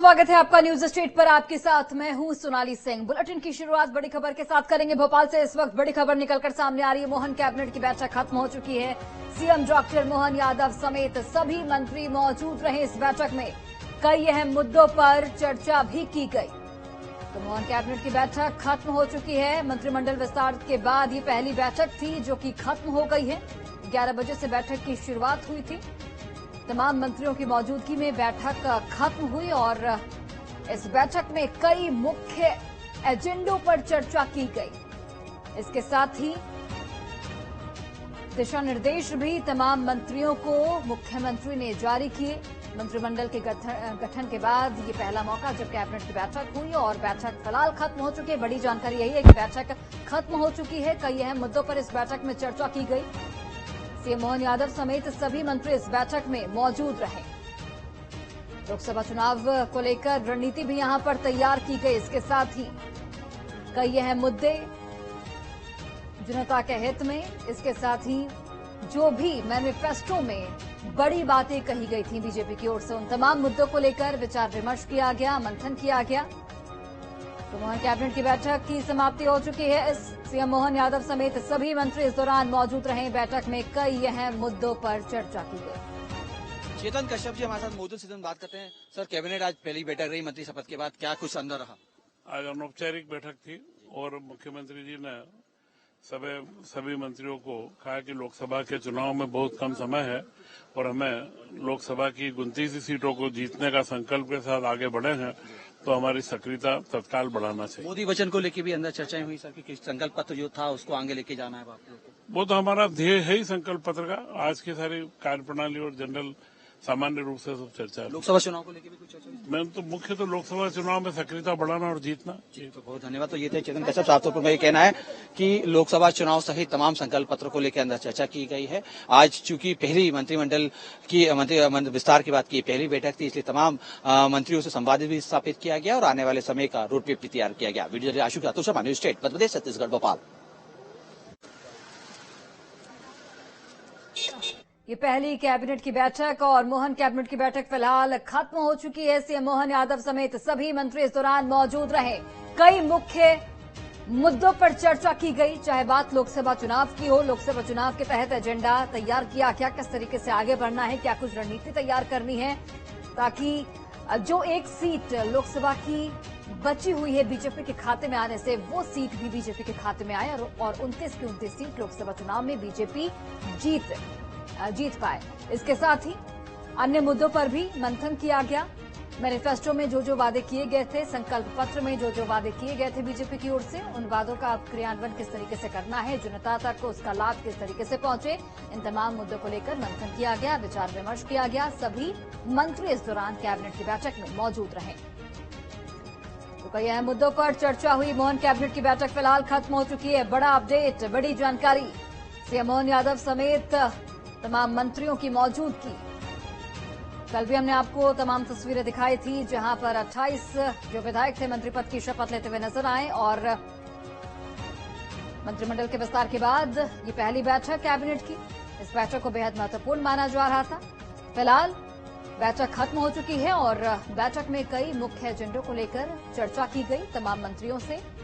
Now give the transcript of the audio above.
स्वागत है आपका न्यूज स्ट्रीट पर। आपके साथ मैं हूं सोनाली सिंह। बुलेटिन की शुरुआत बड़ी खबर के साथ करेंगे। भोपाल से इस वक्त बड़ी खबर निकलकर सामने आ रही है। मोहन कैबिनेट की बैठक खत्म हो चुकी है। सीएम डॉक्टर मोहन यादव समेत सभी मंत्री मौजूद रहे इस बैठक में। कई अहम मुद्दों पर चर्चा भी की गई। तो मोहन कैबिनेट की बैठक खत्म हो चुकी है। मंत्रिमंडल विस्तार के बाद ये पहली बैठक थी जो कि खत्म हो गई है। 11 बजे से बैठक की शुरुआत हुई थी। तमाम मंत्रियों की मौजूदगी में बैठक खत्म हुई और इस बैठक में कई मुख्य एजेंडों पर चर्चा की गई। इसके साथ ही दिशा निर्देश भी तमाम मंत्रियों को मुख्यमंत्री ने जारी किए। मंत्रिमंडल के गठन के बाद ये पहला मौका जब कैबिनेट की बैठक हुई और बैठक फिलहाल खत्म हो चुकी है। बड़ी जानकारी यही है कि बैठक खत्म हो चुकी है। कई अहम मुद्दों पर इस बैठक में चर्चा की गई। सीएम मोहन यादव समेत सभी मंत्री इस बैठक में मौजूद रहे। लोकसभा चुनाव को लेकर रणनीति भी यहां पर तैयार की गई। इसके साथ ही कई अहम मुद्दे जनता के हित में, इसके साथ ही जो भी मैनिफेस्टो में बड़ी बातें कही गई थी बीजेपी की ओर से, उन तमाम मुद्दों को लेकर विचार विमर्श किया गया, मंथन किया गया। तो मोहन कैबिनेट की बैठक की समाप्ति हो चुकी है। सीएम मोहन यादव समेत सभी मंत्री इस दौरान मौजूद रहे। बैठक में कई अहम मुद्दों पर चर्चा की गई। चेतन कश्यप जी हमारे साथ मौजूद। सीधे बात करते हैं। सर, कैबिनेट आज पहली बैठक रही मंत्री शपथ के बाद, क्या कुछ अंदर रहा? आज अनौपचारिक बैठक थी और मुख्यमंत्री जी ने सभी मंत्रियों को कहा कि लोकसभा के चुनाव में बहुत कम समय है और हमें लोकसभा की 29 सीटों को जीतने का संकल्प के साथ आगे बढ़े हैं, तो हमारी सक्रियता तत्काल बढ़ाना चाहिए। मोदी वचन को लेकर भी अंदर चर्चाएं हुई सर कि संकल्प पत्र जो था उसको आगे लेके जाना है आप लोगों को। वो तो हमारा ध्येय है ही संकल्प पत्र का। आज की सारी कार्यप्रणाली और जनरल सामान्य रूप से सब चर्चा है। लोकसभा चुनाव को लेकर भी कुछ चर्चा हुई? मैं तो मुख्य तो लोकसभा चुनाव में सक्रियता बढ़ाना और जीतना। तो बहुत धन्यवाद। तो ये थे चेतन कश्यप साहब। तो ये कहना है कि लोकसभा चुनाव सहित तमाम संकल्प पत्रों को लेकर अंदर चर्चा की गई है। आज चूंकि पहली मंत्रिमंडल की मंत्री विस्तार की बात की पहली बैठक थी, इसलिए तमाम मंत्रियों से संवाद भी स्थापित किया गया और आने वाले समय का रोड मैप भी तैयार किया गया। वीडियो आशु शर्मा, न्यूज स्टेट, मध्य प्रदेश, छत्तीसगढ़, भोपाल। ये पहली कैबिनेट की बैठक और मोहन कैबिनेट की बैठक फिलहाल खत्म हो चुकी है। सीएम मोहन यादव समेत सभी मंत्री इस दौरान मौजूद रहे। कई मुख्य मुद्दों पर चर्चा की गई, चाहे बात लोकसभा चुनाव की हो। लोकसभा चुनाव के तहत एजेंडा तैयार किया गया, किस तरीके से आगे बढ़ना है, क्या कुछ रणनीति तैयार करनी है ताकि जो एक सीट लोकसभा की बची हुई है बीजेपी के खाते में आने से, वो सीट भी बीजेपी के खाते में आए और 29 की 29 सीट लोकसभा चुनाव में बीजेपी जीत पाए। इसके साथ ही अन्य मुद्दों पर भी मंथन किया गया। मैनिफेस्टो में जो जो वादे किए गए थे, संकल्प पत्र में जो जो वादे किए गए थे बीजेपी की ओर से, उन वादों का क्रियान्वयन किस तरीके से करना है, जनता तक उसका लाभ किस तरीके से पहुंचे, इन तमाम मुद्दों को लेकर मंथन किया गया, विचार विमर्श किया गया। सभी मंत्री इस दौरान कैबिनेट की बैठक में मौजूद रहे। तो कई अहम मुद्दों पर चर्चा हुई। मोहन कैबिनेट की बैठक फिलहाल खत्म हो चुकी है। बड़ा अपडेट, बड़ी जानकारी। सीएम मोहन यादव समेत तमाम मंत्रियों की मौजूदगी। कल भी हमने आपको तमाम तस्वीरें दिखाई थी जहां पर 28 जो विधायक थे मंत्री पद की शपथ लेते हुए नजर आए और मंत्रिमंडल के विस्तार के बाद ये पहली बैठक कैबिनेट की। इस बैठक को बेहद महत्वपूर्ण माना जा रहा था। फिलहाल बैठक खत्म हो चुकी है और बैठक में कई मुख्य एजेंडों को लेकर चर्चा की गई तमाम मंत्रियों से।